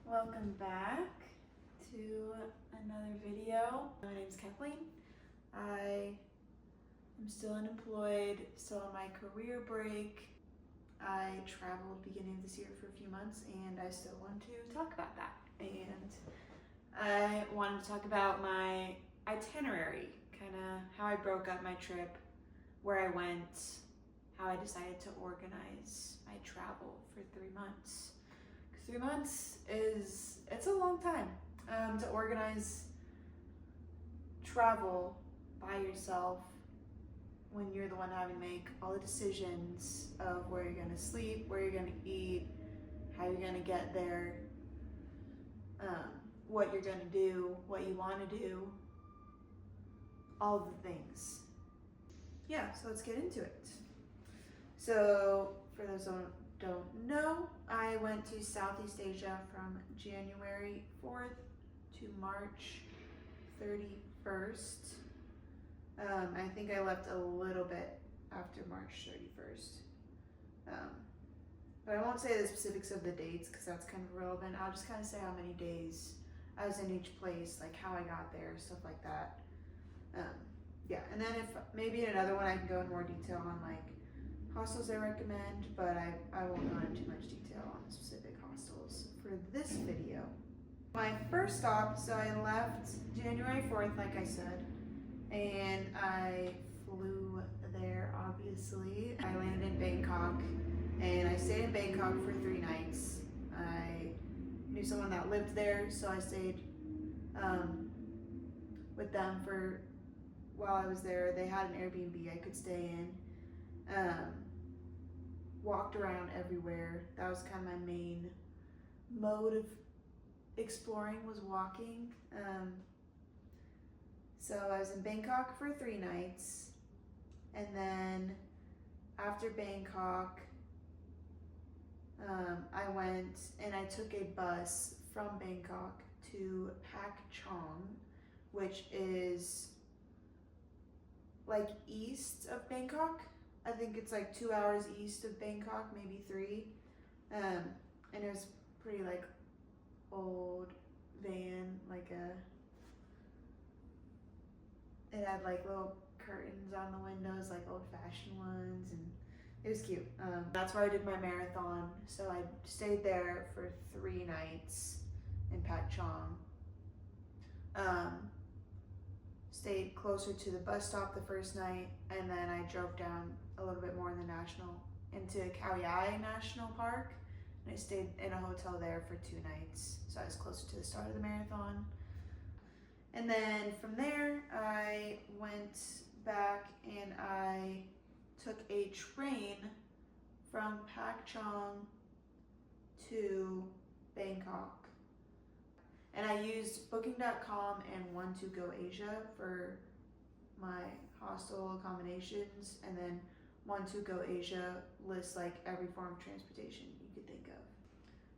Welcome back to another video. My name is Kathleen. I am still unemployed, still on my career break. I traveled beginning of this year for a few months and I still want to talk about that. And I wanted to talk about my itinerary, kind of how I broke up my trip, where I went, how I decided to organize my travel for 3 months. 3 months it's a long time to organize travel by yourself when you're the one having to make all the decisions of where you're going to sleep, where you're going to eat, how you're going to get there, what you're going to do, what you want to do, all the things. Yeah, so let's get into it. So for those who don't know, I went to Southeast Asia from January 4th to March 31st. I think I left a little bit after March 31st. But I won't say the specifics of the dates because that's kind of irrelevant. I'll just kind of say how many days I was in each place, like how I got there, stuff like that. Yeah, and then if maybe in another one I can go in more detail on like hostels I recommend, but I won't go into too much detail on the specific hostels for this video. My first stop, so I left January 4th, like I said, and I flew there, obviously. I landed in Bangkok, and I stayed in Bangkok for 3 nights. I knew someone that lived there, so I stayed with them for while I was there. They had an Airbnb I could stay in. Walked around everywhere. That was kind of my main mode of exploring, was walking. So I was in Bangkok for 3 nights, and then after Bangkok, I went and I took a bus from Bangkok to Pak Chong, which is like east of Bangkok. I think it's like 2 hours east of Bangkok, maybe 3. And it was pretty like old van, it had like little curtains on the windows, like old fashioned ones, and it was cute. That's where I did my marathon. So I stayed there for 3 nights in Pak Chong. Stayed closer to the bus stop the first night, and then I drove down a little bit more into Khao Yai National Park, and I stayed in a hotel there for 2 nights, so I was closer to the start of the marathon. And then from there, I went back and I took a train from Pak Chong to Bangkok. And I used Booking.com and One2Go Asia for my hostel accommodations, and then One2Go Asia lists like every form of transportation you could think of.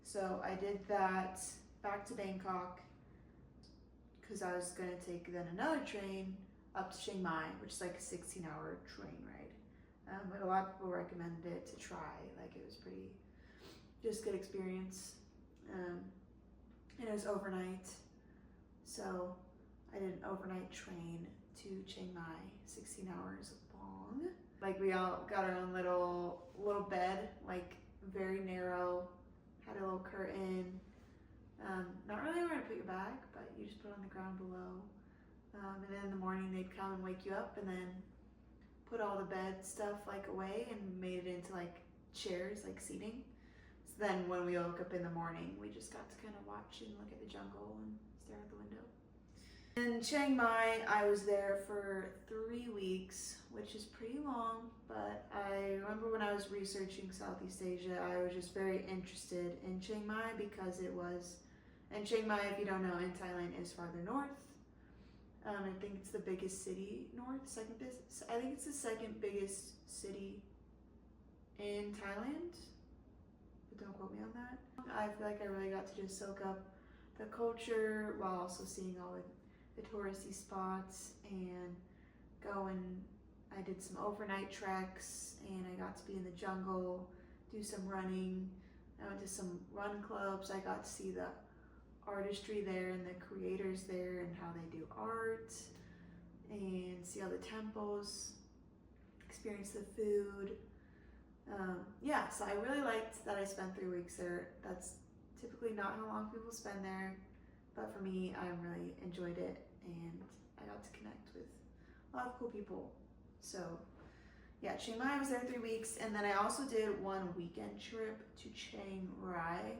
So I did that back to Bangkok because I was gonna take then another train up to Chiang Mai, which is like a 16-hour train ride. But a lot of people recommended it to try. Like it was pretty, just good experience. And it was overnight, so I did an overnight train to Chiang Mai, 16 hours long. Like we all got our own little bed, like very narrow, had a little curtain. Not really where to put your bag, but you just put it on the ground below. And then in the morning they'd come and wake you up and then put all the bed stuff like away and made it into like chairs, like seating. So then when we woke up in the morning, we just got to kind of watch and look at the jungle and stare out the window. In Chiang Mai, I was there for 3 weeks, which is pretty long, but I remember when I was researching Southeast Asia, I was just very interested in Chiang Mai because it was, and Chiang Mai, if you don't know, in Thailand is farther north. I think it's the biggest city north, I think it's the second biggest city in Thailand. But don't quote me on that. I feel like I really got to just soak up the culture while also seeing all the touristy spots, and I did some overnight treks, and I got to be in the jungle, do some running. I went to some run clubs. I got to see the artistry there and the creators there and how they do art, and see all the temples, experience the food. Yeah, so I really liked that I spent 3 weeks there. That's typically not how long people spend there, but for me, I really enjoyed it, and I got to connect with a lot of cool people. So yeah, Chiang Mai, I was there 3 weeks, and then I also did one weekend trip to Chiang Rai,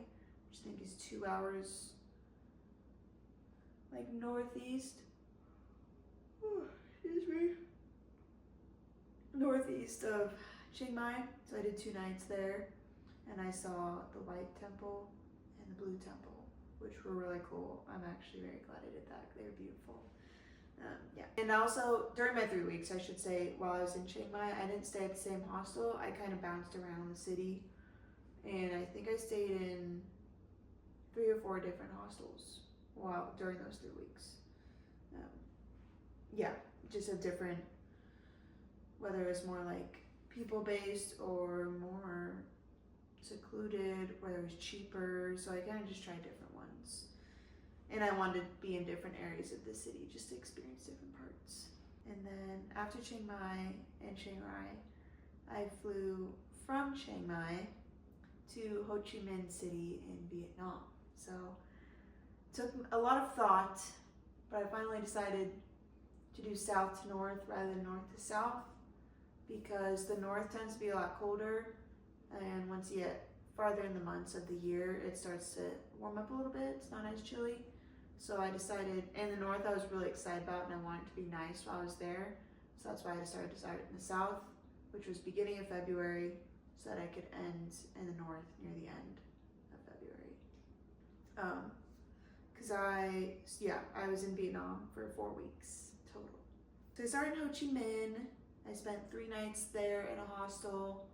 which I think is 2 hours like northeast. Excuse me. Northeast of Chiang Mai. So I did 2 nights there, and I saw the White Temple and the Blue Temple, which were really cool. I'm actually very glad I did that. They were beautiful. Yeah. And also during my 3 weeks, I should say, while I was in Chiang Mai, I didn't stay at the same hostel. I kind of bounced around the city, and I think I stayed in 3 or 4 different hostels while during those 3 weeks. Yeah, just a different, whether it's more like people-based or more secluded, whether it was cheaper. So I kind of just tried different ones. And I wanted to be in different areas of the city just to experience different parts. And then after Chiang Mai and Chiang Rai, I flew from Chiang Mai to Ho Chi Minh City in Vietnam. So it took a lot of thought, but I finally decided to do south to north rather than north to south, because the north tends to be a lot colder, and once you get farther in the months of the year, it starts to warm up a little bit. It's not as chilly. So I decided, and the north I was really excited about, and I wanted it to be nice while I was there. So that's why I decided to start in the south, which was beginning of February, so that I could end in the north near the end of February. Because I was in Vietnam for 4 weeks total. So I started in Ho Chi Minh. I spent 3 nights there in a hostel.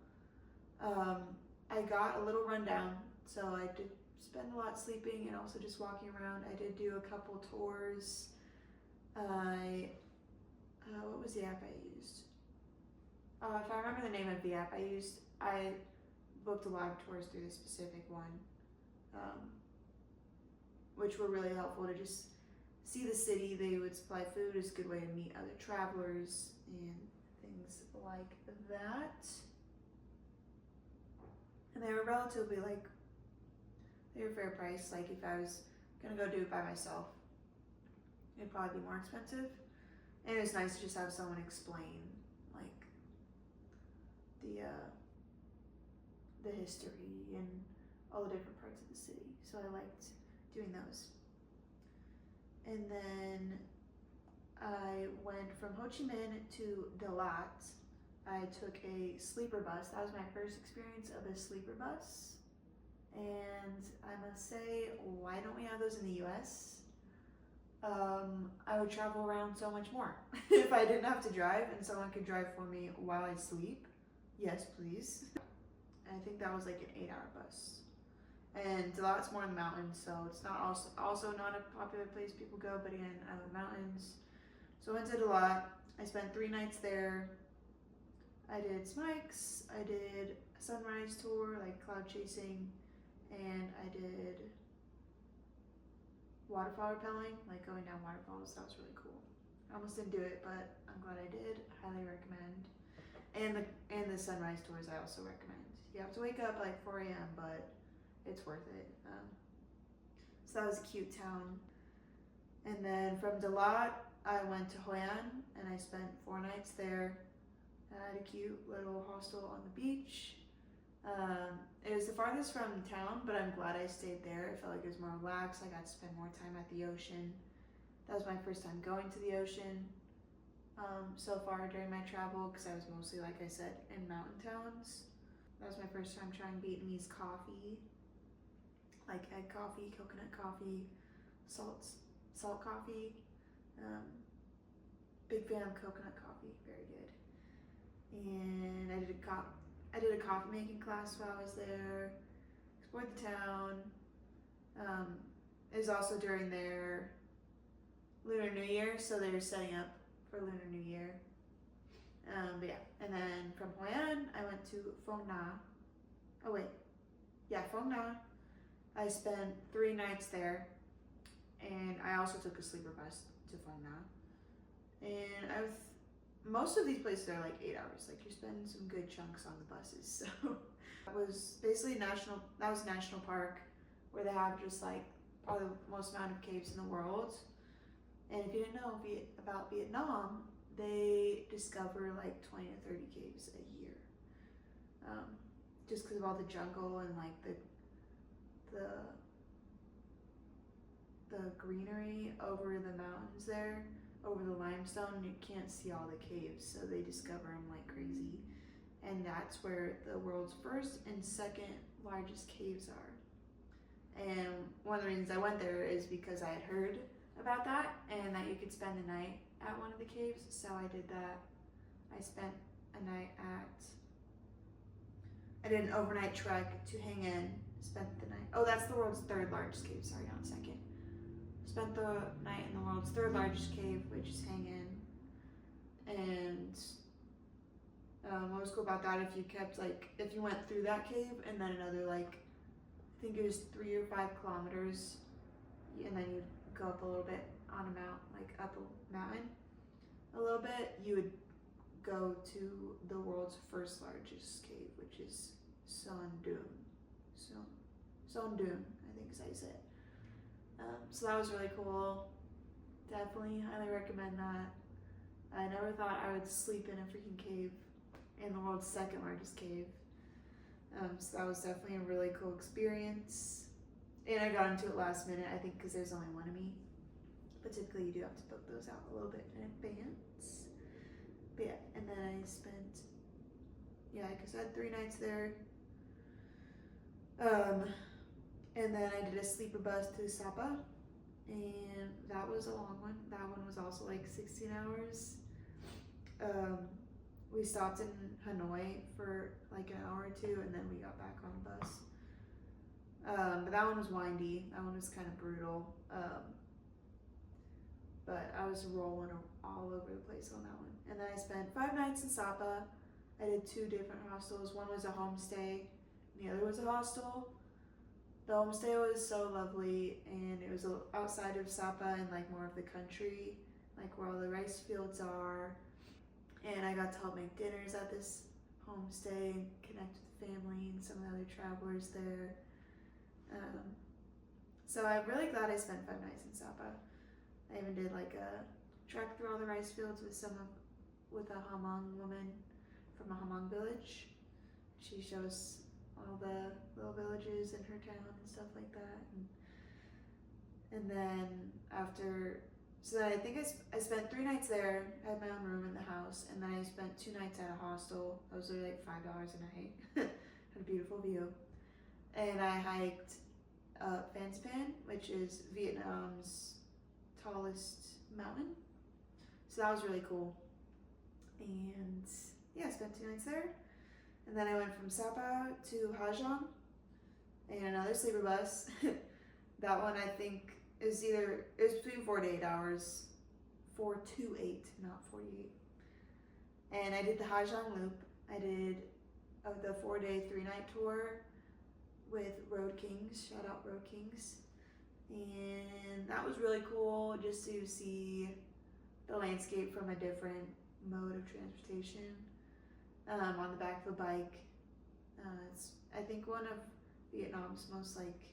I got a little rundown, so I did spend a lot sleeping and also just walking around. I did do a couple tours. What was the app I used? If I remember the name of the app I booked a lot of tours through this specific one, which were really helpful to just see the city. They would supply food. It's a good way to meet other travelers and things like that. And they were relatively they were fair price. Like if I was gonna go do it by myself, it'd probably be more expensive. And it was nice to just have someone explain like the history and all the different parts of the city. So I liked doing those. And then I went from Ho Chi Minh to Dalat. I took a sleeper bus. That was my first experience of a sleeper bus. And I must say, why don't we have those in the US? I would travel around so much more if I didn't have to drive and someone could drive for me while I sleep. Yes, please. I think that was like an 8-hour bus. And Dalat's more in the mountains, so it's not also not a popular place people go, but again, I love mountains. So I went to Dalat. I spent 3 nights there. I did smikes, I did a sunrise tour, like cloud chasing, and I did waterfall rappelling, like going down waterfalls. That was really cool. I almost didn't do it, but I'm glad I did. Highly recommend. And the sunrise tours I also recommend. You have to wake up like 4 a.m., but it's worth it. So that was a cute town. And then from Dalat, I went to Hoi An, and I spent 4 nights there. I had a cute little hostel on the beach. It was the farthest from town, but I'm glad I stayed there. I felt like it was more relaxed. I got to spend more time at the ocean. That was my first time going to the ocean so far during my travel, because I was mostly, like I said, in mountain towns. That was my first time trying Vietnamese coffee, like egg coffee, coconut coffee, salt coffee. Big fan of coconut coffee, very good. And I did a coffee making class while I was there. Explored the town. It was also during their Lunar New Year, so they were setting up for Lunar New Year. But yeah, and then from Hoi An, I went to Phong Nha. Phong Nha. I spent 3 nights there. and I also took a sleeper bus to find that. And most of these places are like 8 hours. Like you're spending some good chunks on the buses. So that was basically national park where they have just like probably the most amount of caves in the world. And if you didn't know about Vietnam, they discover like 20 to 30 caves a year. Just because of all the jungle and like the greenery over the mountains there, over the limestone, you can't see all the caves, so they discover them like crazy. And that's where the world's first and second largest caves are. And one of the reasons I went there is because I had heard about that and that you could spend a night at one of the caves, so I did that. I spent a night I did an overnight trek to Hang In, spent the night. Oh, that's the world's third largest cave, sorry, not second. Spent the night in the world's third largest cave, which is Hang In. And what was cool about that, if you went through that cave and then another, like, I think it was 3 or 5 kilometers, and then you'd go up a little bit on a mountain, like up a mountain a little bit, you would go to the world's first largest cave, which is Son Doon, I think is how you say it. So that was really cool. Definitely highly recommend that. I never thought I would sleep in a freaking cave in the world's second largest cave. So that was definitely a really cool experience. And I got into it last minute, I think because there's only one of me. But typically you do have to book those out a little bit in advance. But yeah, and then I spent, because I had 3 nights there. And then I did a sleeper bus to Sapa, and that was a long one. That one was also like 16 hours. We stopped in Hanoi for like an hour or 2, and then we got back on a bus. But that one was windy. That one was kind of brutal. But I was rolling all over the place on that one. And then I spent 5 nights in Sapa. I did 2 different hostels. One was a homestay, and the other was a hostel. The homestay was so lovely, and it was outside of Sapa and like more of the country, like where all the rice fields are. And I got to help make dinners at this homestay and connect with the family and some of the other travelers there. So I'm really glad I spent 5 nights in Sapa. I even did like a trek through all the rice fields with a Hmong woman from a Hmong village. She shows all the little villages in her town and stuff like that. And then I think I spent 3 nights there. I had my own room in the house, and then I spent 2 nights at a hostel. Those were like $5 a night. Had a beautiful view. And I hiked up Phan Xipang, which is Vietnam's tallest mountain. So that was really cool. And I spent 2 nights there. And then I went from Sapa to Ha Giang in another sleeper bus. That one I think it was between 4 to 8 hours. 4 to 8, not 48. And I did the Ha Giang Loop. I did the 4-day, 3-night tour with Road Kings. Shout out Road Kings. And that was really cool just to see the landscape from a different mode of transportation. On the back of a bike. It's I think one of Vietnam's most like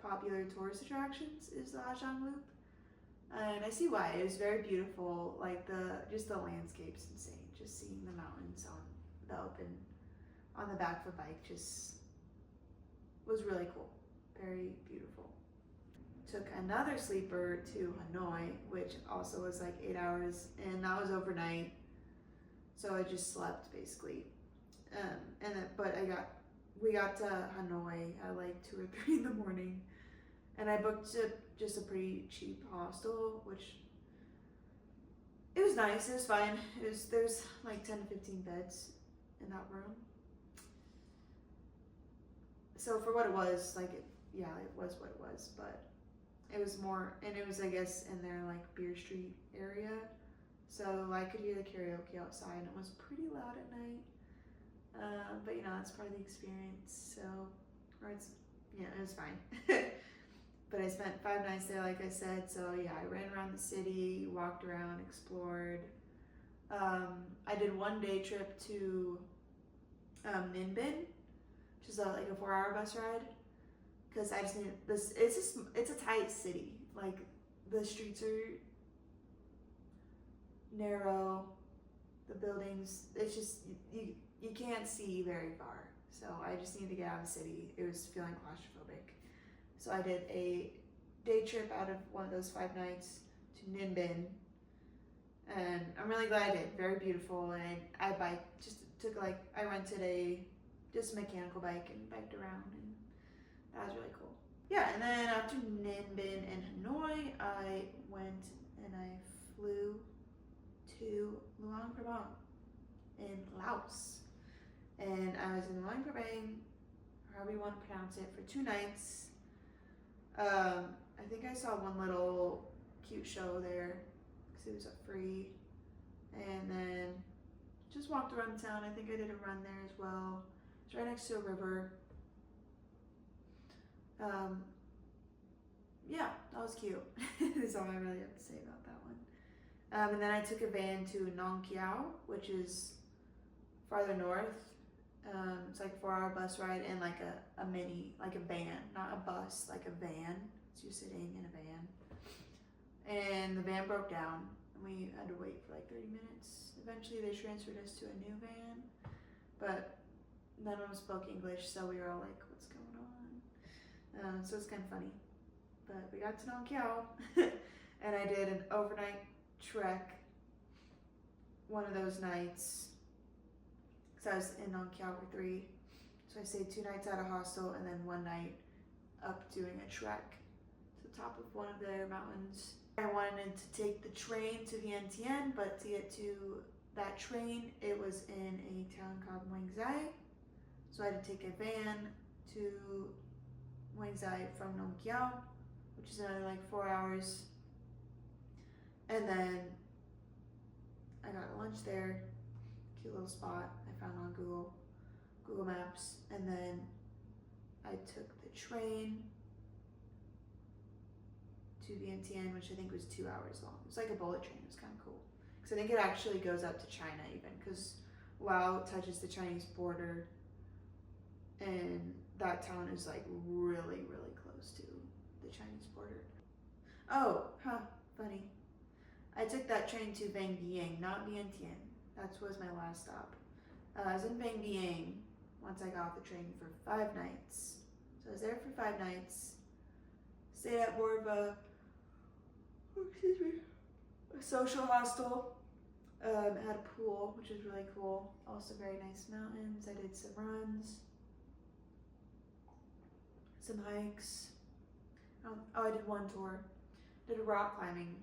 popular tourist attractions is the Ha Giang Loop. And I see why. It was very beautiful. Like the landscape's insane. Just seeing the mountains on the back of a bike just was really cool. Very beautiful. Took another sleeper to Hanoi, which also was like 8 hours, and that was overnight. So I just slept basically. We got to Hanoi at like 2 or 3 in the morning, and I booked just a pretty cheap hostel, which it was nice. It was fine. There's like 10 to 15 beds in that room. So for what it was, it was what it was, but it was more, and it was I guess in their like Beer Street area. So I could hear the karaoke outside, and it was pretty loud at night. But that's part of the experience. So, it was fine. but I spent 5 nights there, like I said. So yeah, I ran around the city, walked around, explored. I did 1 day trip to Ninbin, which is like a 4-hour bus ride. Because I just need this. It's a tight city. Like the streets are narrow, the buildings. It's just you can't see very far. So I just need to get out of the city. It was feeling claustrophobic. So I did a day trip out of one of those 5 nights to Ninbin, and I'm really glad I did. Very beautiful, and I rented just a mechanical bike and biked around, and that was really cool. Yeah, and then after Ninbin and Hanoi, I went and I flew to Luang Prabang in Laos, and I was in Luang Prabang, however you want to pronounce it, for 2 nights. I think I saw one little cute show there because it was free, and then just walked around town. I think I did a run there as well. It's right next to a river. Yeah, that was cute. That's all I really have to say about that one. And then I took a van to Nong Kiao, which is farther north. It's like a 4-hour bus ride and like a mini, like a van, not a bus, like a van. So you're sitting in a van. And the van broke down, and we had to wait for like 30 minutes. Eventually they transferred us to a new van, but none of them spoke English, so we were all like, what's going on? So it's kind of funny. But we got to Nong Kiao, and I did an overnight trek one of those nights, because I was in Nong Kiao for 3. So I stayed 2 nights at a hostel, and then 1 night up doing a trek to the top of one of their mountains. I wanted to take the train to Vientiane, but to get to that train, it was in a town called Muang Thai. So I had to take a van to Muang Thai from Nong Kiao, which is another like 4 hours. And then I got lunch there, cute little spot I found on Google Maps. And then I took the train to Vientiane, which I think was 2 hours long. It was like a bullet train. It was kind of cool. Because I think it actually goes up to China even, because Laos touches the Chinese border, and that town is like really, really close to the Chinese border. Oh, funny. I took that train to Vang Vieng, not Vientiane. That was my last stop. I was in Vang Vieng once I got off the train for 5 nights. So I was there for 5 nights. Stayed at more of a social hostel. Had a pool, which was really cool. Also very nice mountains. I did some runs, some hikes. I did 1 tour. Did a rock climbing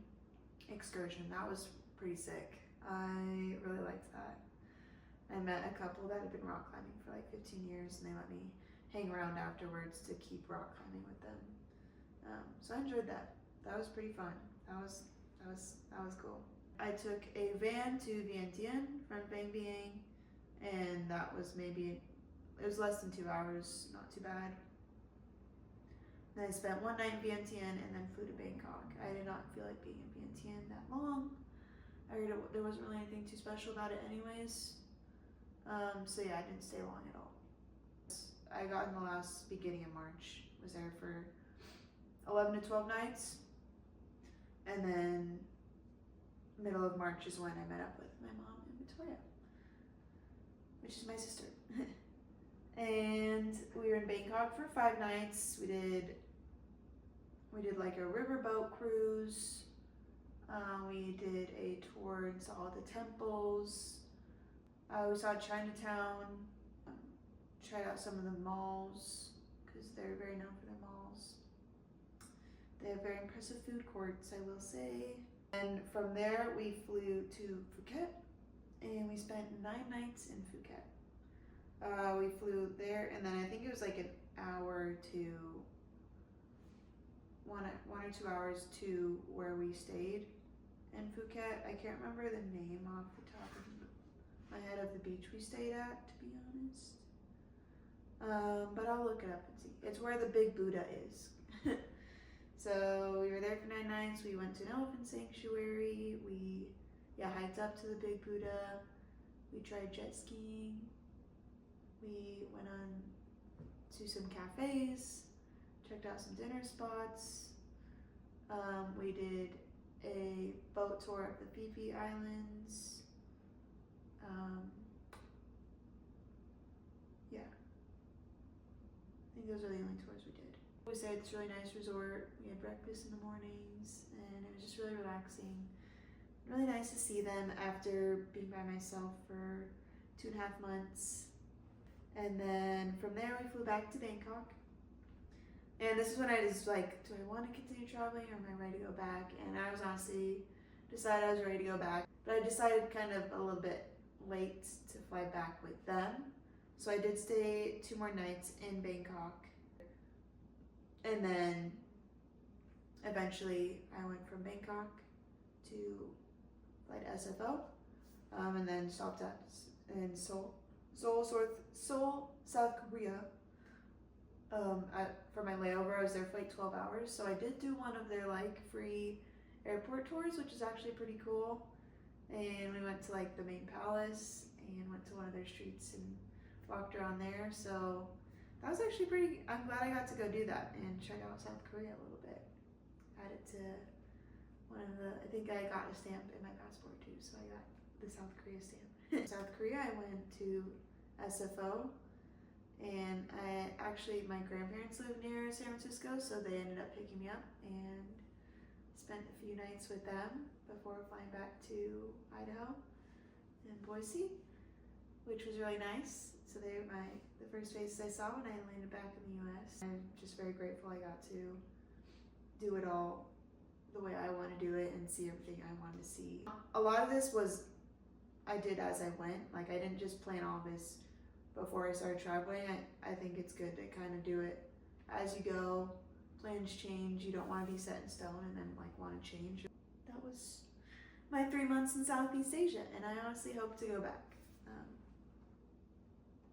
excursion. That was pretty sick. I really liked that. I met a couple that had been rock climbing for like 15 years, and they let me hang around afterwards to keep rock climbing with them. So I enjoyed that. That was pretty fun. That was cool. I took a van to Vientiane from Vang Vieng, and that was it was less than 2 hours, not too bad. Then I spent 1 night in Vientiane and then flew to Bangkok. I did not feel like being in Vientiane that long. I heard there wasn't really anything too special about it anyways. So yeah, I didn't stay long at all. I got in the beginning of March. Was there for 11 to 12 nights. And then middle of March is when I met up with my mom and Victoria, which is my sister. And we were in Bangkok for 5 nights. We did like a riverboat cruise. We did a tour and saw all the temples. We saw Chinatown. Tried out some of the malls, because they're very known for their malls. They have very impressive food courts, I will say. And from there, we flew to Phuket, and we spent 9 nights in Phuket. We flew there, and then I think it was like an hour to 1 or 2 hours to where we stayed in Phuket. I can't remember the name off the top of my head of the beach we stayed at, to be honest. But I'll look it up and see. It's where the big Buddha is. So we were there for 9 nights. We went to an elephant sanctuary. We hiked up to the Big Buddha. We tried jet skiing. We went on to some cafes, checked out some dinner spots. We did a boat tour of the Phi Islands. I think those are the only tours we did. We stayed at this really nice resort. We had breakfast in the mornings, and it was just really relaxing. Really nice to see them after being by myself for 2.5 months. And then from there we flew back to Bangkok. And this is when I was like, do I want to continue traveling or am I ready to go back? And I was honestly decided I was ready to go back. But I decided kind of a little bit late to fly back with them. So I did stay 2 more nights in Bangkok. And then eventually I went from Bangkok to fly to SFO. And then stopped in Seoul, South Korea. For my layover, I was there for like 12 hours. So I did do one of their like free airport tours, which is actually pretty cool. And we went to like the main palace and went to one of their streets and walked around there. So that was actually I'm glad I got to go do that and check out South Korea a little bit. Added to I think I got a stamp in my passport too, so I got the South Korea stamp. South Korea, I went to SFO, and my grandparents live near San Francisco, so they ended up picking me up and spent a few nights with them before flying back to Idaho and Boise, which was really nice. So they were the first faces I saw when I landed back in the US. I'm just very grateful I got to do it all the way I want to do it and see everything I wanted to see. A lot of this I did as I went. Like, I didn't just plan all this before I started traveling. I think it's good to kind of do it as you go. Plans change. You don't want to be set in stone and then like want to change. That was my 3 months in Southeast Asia, and I honestly hope to go back.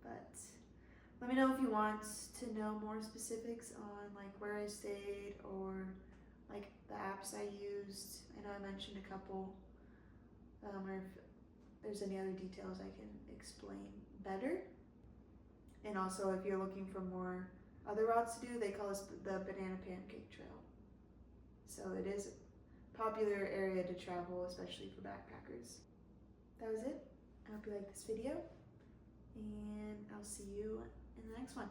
But let me know if you want to know more specifics on like where I stayed or like the apps I used. I know I mentioned a couple, or if there's any other details I can explain better. And also, if you're looking for more other routes to do, they call this the Banana Pancake Trail. So it is a popular area to travel, especially for backpackers. That was it. I hope you liked this video, and I'll see you in the next one.